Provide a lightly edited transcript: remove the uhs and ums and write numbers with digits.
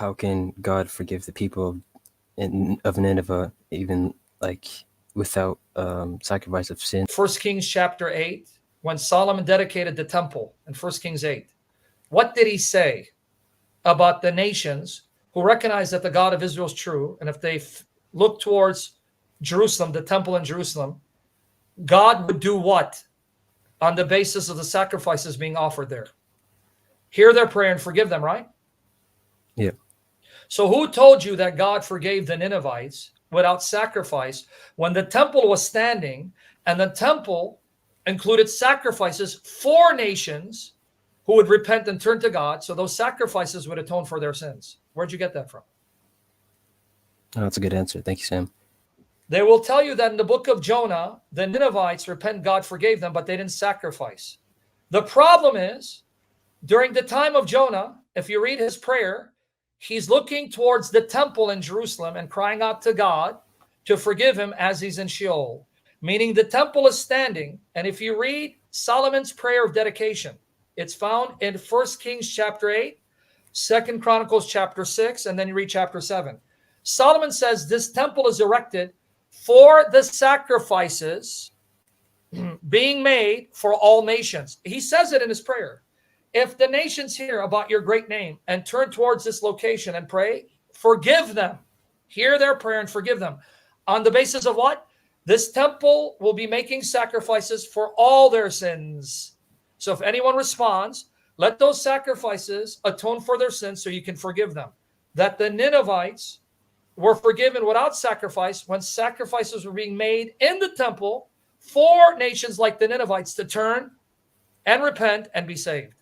how can God forgive the people of Nineveh even like without sacrifice of sin? 1 Kings chapter 8, when Solomon dedicated the temple in 1 Kings 8, what did he say about the nations who recognize that the God of Israel is true, and if they look towards Jerusalem, the temple in Jerusalem, God would do what on the basis of the sacrifices being offered there? Hear their prayer and forgive them, right? Yeah. So who told you that God forgave the Ninevites without sacrifice when the temple was standing, and the temple included sacrifices for nations who would repent and turn to God, so those sacrifices would atone for their sins? Where'd you get that from? Oh, that's a good answer. Thank you, Sam. They will tell you that in the book of Jonah, the Ninevites repent, God forgave them, but they didn't sacrifice. The problem is, during the time of Jonah, if you read his prayer, he's looking towards the temple in Jerusalem and crying out to God to forgive him as he's in Sheol, meaning the temple is standing. And if you read Solomon's prayer of dedication, it's found in 1 Kings chapter 8, 2 Chronicles chapter 6, and then you read chapter 7. Solomon says this temple is erected for the sacrifices being made for all nations. He says it in his prayer. If the nations hear about your great name and turn towards this location and pray, forgive them. Hear their prayer and forgive them. On the basis of what? This temple will be making sacrifices for all their sins. So if anyone responds, let those sacrifices atone for their sins so you can forgive them. That the Ninevites were forgiven without sacrifice when sacrifices were being made in the temple for nations like the Ninevites to turn and repent and be saved.